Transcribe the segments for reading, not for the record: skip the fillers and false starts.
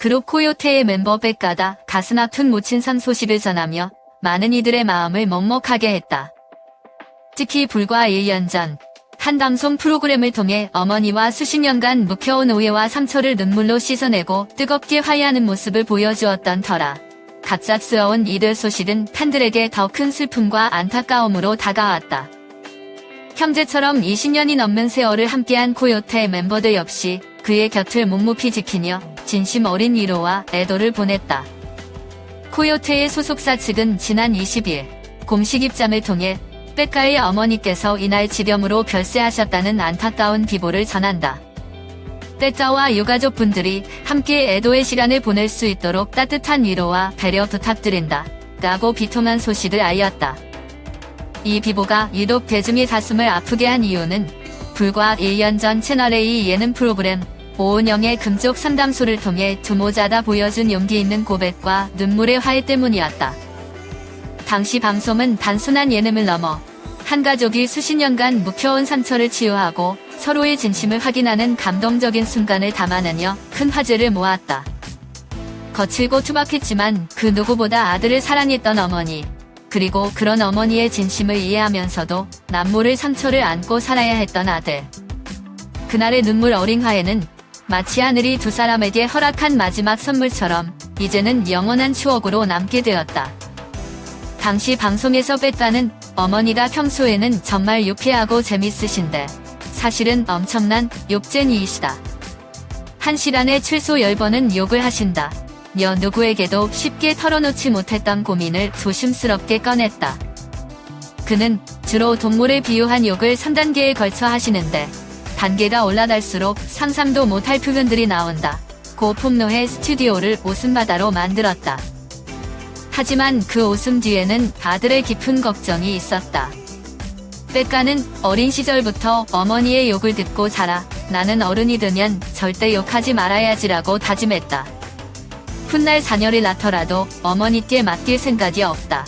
그룹 코요테의 멤버 백가가 가슴 아픈 모친상 소식을 전하며 많은 이들의 마음을 먹먹하게 했다. 특히 불과 1년 전 한 방송 프로그램을 통해 어머니와 수십 년간 묵혀온 오해와 상처를 눈물로 씻어내고 뜨겁게 화해하는 모습을 보여주었던 터라 갑작스러운 이들 소식은 팬들에게 더 큰 슬픔과 안타까움으로 다가왔다. 형제처럼 20년이 넘는 세월을 함께한 코요테 멤버들 역시 그의 곁을 묵묵히 지키며 진심 어린 위로와 애도를 보냈다. 코요테의 소속사 측은 지난 20일 공식 입장을 통해 백가의 어머니께서 이날 지병으로 별세하셨다는 안타까운 비보를 전한다. 백가와 유가족분들이 함께 애도의 시간을 보낼 수 있도록 따뜻한 위로와 배려 부탁드린다 라고 비통한 소식을 알렸다. 이 비보가 유독 대중의 가슴을 아프게 한 이유는 불과 1년 전 채널A 예능 프로그램 오은영의 금쪽 상담소를 통해 두모자다 보여준 용기 있는 고백과 눈물의 화해 때문이었다. 당시 방송은 단순한 예능을 넘어 한 가족이 수십 년간 묵혀온 상처를 치유하고 서로의 진심을 확인하는 감동적인 순간을 담아내며 큰 화제를 모았다. 거칠고 투박했지만 그 누구보다 아들을 사랑했던 어머니, 그리고 그런 어머니의 진심을 이해하면서도 남모를 상처를 안고 살아야 했던 아들. 그날의 눈물 어린 화해는 마치 하늘이 두 사람에게 허락한 마지막 선물처럼 이제는 영원한 추억으로 남게 되었다. 당시 방송에서 백가는 어머니가 평소에는 정말 유쾌하고 재밌으신데 사실은 엄청난 욕쟁이이시다. 한 시간에 최소 10번은 욕을 하신다. 누구에게도 쉽게 털어놓지 못했던 고민을 조심스럽게 꺼냈다. 그는 주로 동물에 비유한 욕을 3단계에 걸쳐 하시는데 단계가 올라갈수록 상상도 못할 표현들이 나온다. 고 폭로해 스튜디오를 웃음바다로 만들었다. 하지만 그 웃음 뒤에는 아들의 깊은 걱정이 있었다. 백가는 어린 시절부터 어머니의 욕을 듣고 자라 나는 어른이 되면 절대 욕하지 말아야지라고 다짐했다. 훗날 자녀를 낳더라도 어머니께 맡길 생각이 없다.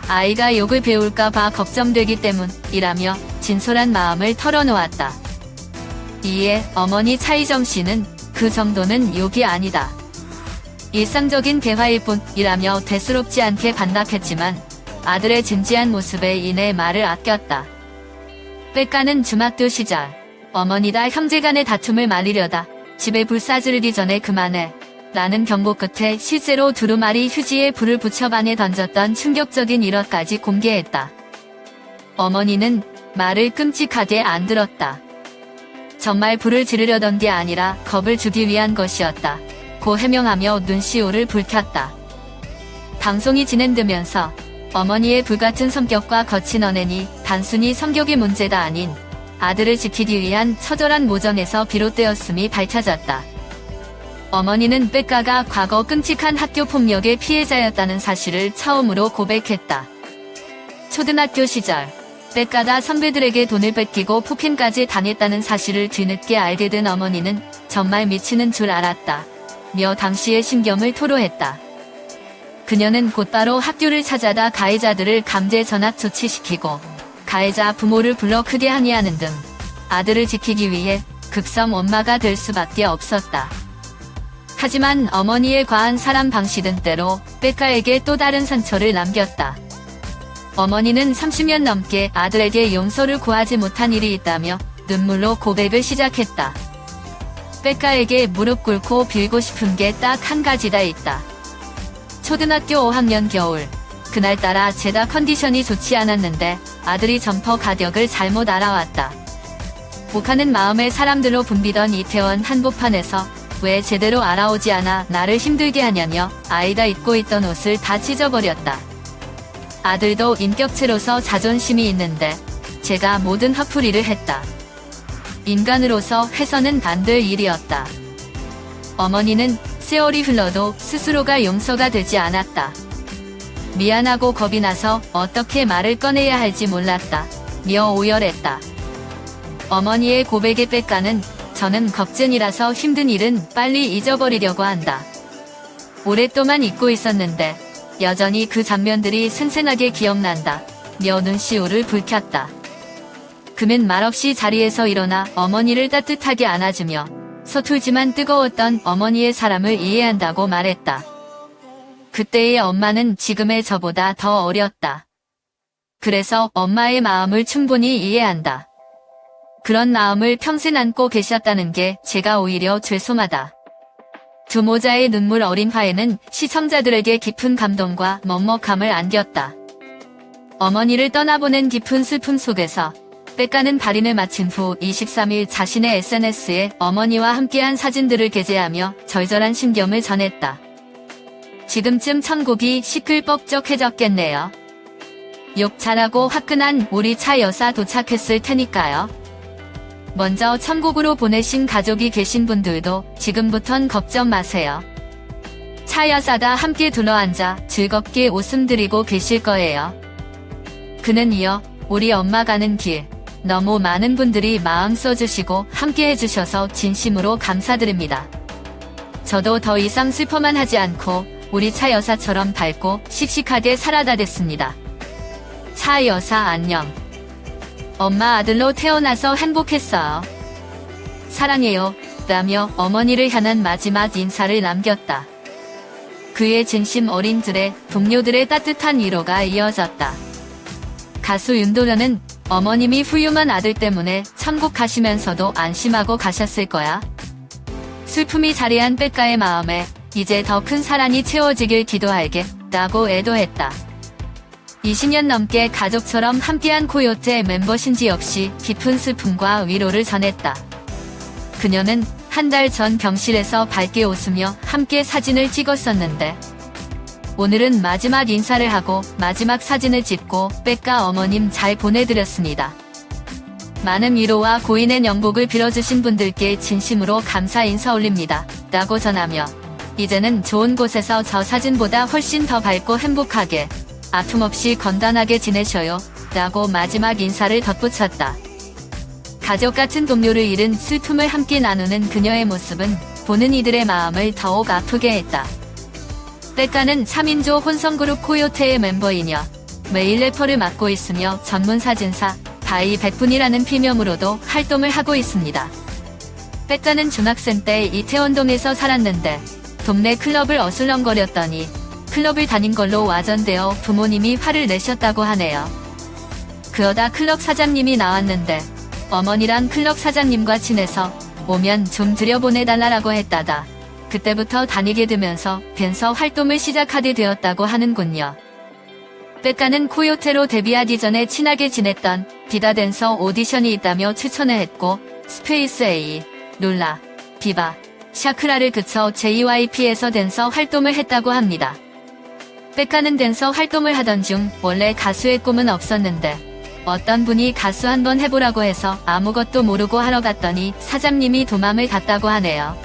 아이가 욕을 배울까봐 걱정되기 때문이라며 진솔한 마음을 털어놓았다. 이에 어머니 차이정 씨는 그 정도는 욕이 아니다. 일상적인 대화일 뿐이라며 대수롭지 않게 반박했지만 아들의 진지한 모습에 인해 말을 아꼈다. 백가는 중학교 시절 어머니가 형제간의 다툼을 말리려다 집에 불 싸지르기 전에 그만해 라는 경고 끝에 실제로 두루마리 휴지에 불을 붙여 방에 던졌던 충격적인 일화까지 공개했다. 어머니는 말을 끔찍하게 안 들었다. 정말 불을 지르려던 게 아니라 겁을 주기 위한 것이었다. 고 해명하며 눈시울을 붉혔다. 방송이 진행되면서 어머니의 불같은 성격과 거친 언행이 단순히 성격의 문제가 아닌 아들을 지키기 위한 처절한 모전에서 비롯되었음이 밝혀졌다. 어머니는 백가가 과거 끔찍한 학교 폭력의 피해자였다는 사실을 처음으로 고백했다. 초등학교 시절 백가가 선배들에게 돈을 뺏기고 폭행까지 당했다는 사실을 뒤늦게 알게 된 어머니는 정말 미치는 줄 알았다. 며 당시의 심경을 토로했다. 그녀는 곧바로 학교를 찾아다 가해자들을 강제 전학 조치시키고 가해자 부모를 불러 크게 항의하는 등 아들을 지키기 위해 극성 엄마가 될 수밖에 없었다. 하지만 어머니의 과한 사람 방식은 때로 백가에게 또 다른 상처를 남겼다. 어머니는 30년 넘게 아들에게 용서를 구하지 못한 일이 있다며 눈물로 고백을 시작했다. 백가에게 무릎 꿇고 빌고 싶은 게 딱 한 가지다 있다. 초등학교 5학년 겨울, 그날따라 제가 컨디션이 좋지 않았는데 아들이 점퍼 가격을 잘못 알아왔다. 욱하는 마음에 사람들로 붐비던 이태원 한복판에서 왜 제대로 알아오지 않아 나를 힘들게 하냐며 아이가 입고 있던 옷을 다 찢어버렸다. 아들도 인격체로서 자존심이 있는데 제가 모든 화풀이를 했다. 인간으로서 해서는 안 될 일이었다. 어머니는 세월이 흘러도 스스로가 용서가 되지 않았다. 미안하고 겁이 나서 어떻게 말을 꺼내야 할지 몰랐다. 며 오열했다. 어머니의 고백에 백가는 저는 겁쟁이라서 힘든 일은 빨리 잊어버리려고 한다. 오랫동안 잊고 있었는데 여전히 그 장면들이 생생하게 기억난다. 며 눈시울을 붉혔다. 그는 말없이 자리에서 일어나 어머니를 따뜻하게 안아주며 서툴지만 뜨거웠던 어머니의 사람을 이해한다고 말했다. 그때의 엄마는 지금의 저보다 더 어렸다. 그래서 엄마의 마음을 충분히 이해한다. 그런 마음을 평생 안고 계셨다는 게 제가 오히려 죄송하다. 두 모자의 눈물 어린 화해는 시청자들에게 깊은 감동과 먹먹함을 안겼다. 어머니를 떠나보낸 깊은 슬픔 속에서 백가는 발인을 마친 후 23일 자신의 SNS에 어머니와 함께한 사진들을 게재하며 절절한 심경을 전했다. 지금쯤 천국이 시끌벅적해졌겠네요. 욕 잘하고 화끈한 우리 차 여사 도착했을 테니까요. 먼저 천국으로 보내신 가족이 계신 분들도 지금부턴 걱정 마세요. 차 여사가 함께 둘러앉아 즐겁게 웃음 드리고 계실 거예요. 그는 이어 우리 엄마 가는 길 너무 많은 분들이 마음 써주시고 함께 해주셔서 진심으로 감사드립니다. 저도 더 이상 슬퍼만 하지 않고 우리 차 여사처럼 밝고 씩씩하게 살아다 됐습니다. 차 여사 안녕. 엄마 아들로 태어나서 행복했어요. 사랑해요. 라며 어머니를 향한 마지막 인사를 남겼다. 그의 진심 어린들의 동료들의 따뜻한 위로가 이어졌다. 가수 윤도현은 어머님이 훌륭한 아들 때문에 천국 가시면서도 안심하고 가셨을 거야. 슬픔이 자리한 백가의 마음에 이제 더 큰 사랑이 채워지길 기도할게 라고 애도했다. 20년 넘게 가족처럼 함께한 코요태 멤버 신지 역시 깊은 슬픔과 위로를 전했다. 그녀는 한 달 전 병실에서 밝게 웃으며 함께 사진을 찍었었는데 오늘은 마지막 인사를 하고 마지막 사진을 찍고 백가 어머님 잘 보내드렸습니다. 많은 위로와 고인의 영복을 빌어주신 분들께 진심으로 감사 인사 올립니다. 라고 전하며 이제는 좋은 곳에서 저 사진보다 훨씬 더 밝고 행복하게 아픔 없이 건강하게 지내셔요. 라고 마지막 인사를 덧붙였다. 가족 같은 동료를 잃은 슬픔을 함께 나누는 그녀의 모습은 보는 이들의 마음을 더욱 아프게 했다. 백가는 3인조 혼성그룹 코요테의 멤버이며 매일 래퍼를 맡고 있으며 전문 사진사 바이 백분이라는 필명으로도 활동을 하고 있습니다. 백가는 중학생 때 이태원동에서 살았는데 동네 클럽을 어슬렁거렸더니 클럽을 다닌 걸로 와전되어 부모님이 화를 내셨다고 하네요. 그러다 클럽 사장님이 나왔는데 어머니랑 클럽 사장님과 친해서 오면 좀 들여보내달라고 했다다. 그때부터 다니게 되면서 댄서 활동을 시작하게 되었다고 하는군요. 백가는 코요테로 데뷔하기 전에 친하게 지냈던 비다 댄서 오디션이 있다며 추천을 했고 스페이스 A, 룰라, 비바, 샤크라를 그쳐 JYP에서 댄서 활동을 했다고 합니다. 백가는 댄서 활동을 하던 중 원래 가수의 꿈은 없었는데 어떤 분이 가수 한번 해보라고 해서 아무것도 모르고 하러 갔더니 사장님이 도맘을 갔다고 하네요.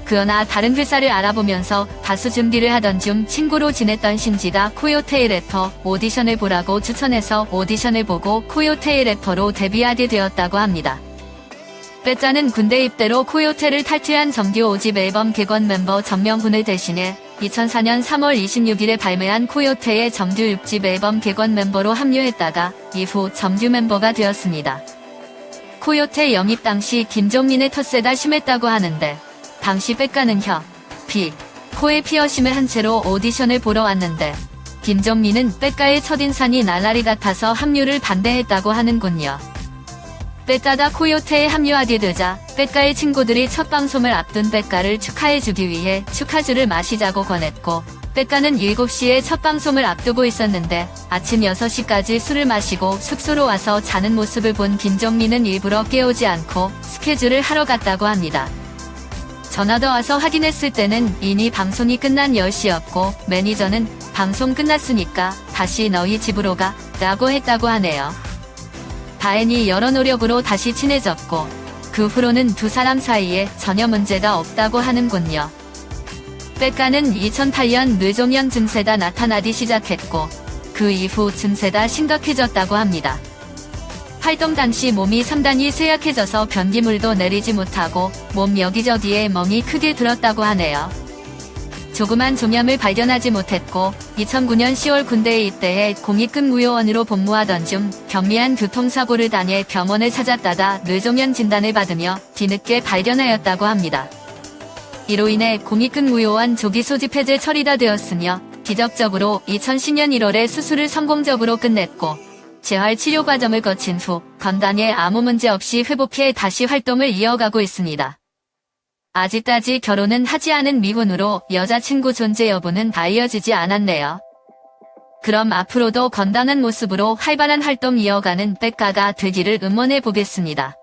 그러나 다른 회사를 알아보면서 가수 준비를 하던 중 친구로 지냈던 신지가 코요테의 래퍼 오디션을 보라고 추천해서 오디션을 보고 코요테의 래퍼로 데뷔하게 되었다고 합니다. 백가는 군대 입대로 코요테를 탈퇴한 정규 5집 앨범 객원 멤버 정명훈을 대신해 2004년 3월 26일에 발매한 코요테의 정규 6집 앨범 객원 멤버로 합류했다가 이후 정규 멤버가 되었습니다. 코요테 영입 당시 김종민의 텃세가 심했다고 하는데 당시 백가는 혀, 비, 코에 피어싱을 한 채로 오디션을 보러 왔는데 김종민은 백가의 첫인상이 날라리 같아서 합류를 반대했다고 하는군요. 백가가 코요테에 합류하게 되자 백가의 친구들이 첫 방송을 앞둔 백가를 축하해주기 위해 축하주를 마시자고 권했고 백가는 7시에 첫 방송을 앞두고 있었는데 아침 6시까지 술을 마시고 숙소로 와서 자는 모습을 본 김종민은 일부러 깨우지 않고 스케줄을 하러 갔다고 합니다. 전화도 와서 확인했을 때는 이미 방송이 끝난 10시였고 매니저는 방송 끝났으니까 다시 너희 집으로 가 라고 했다고 하네요. 다행히 여러 노력으로 다시 친해졌고 그 후로는 두 사람 사이에 전혀 문제가 없다고 하는군요. 백가는 2008년 뇌종양 증세가 나타나기 시작했고 그 이후 증세가 심각해졌다고 합니다. 활동 당시 몸이 상당히 쇠약해져서 변기물도 내리지 못하고 몸 여기저기에 멍이 크게 들었다고 하네요. 조그만 조명을 발견하지 못했고 2009년 10월 군대에 입대해 공익근 무요원으로 복무하던 중 경미한 교통사고를 당해 병원을 찾았다가 뇌종양 진단을 받으며 뒤늦게 발견하였다고 합니다. 이로 인해 공익근 무요원 조기 소집 해제 처리가 되었으며 기적적으로 2010년 1월에 수술을 성공적으로 끝냈고 재활 치료 과정을 거친 후 건강에 아무 문제 없이 회복해 다시 활동을 이어가고 있습니다. 아직까지 결혼은 하지 않은 미혼으로 여자친구 존재 여부는 알려지지 않았네요. 그럼 앞으로도 건강한 모습으로 활발한 활동 이어가는 백가가 되기를 응원해 보겠습니다.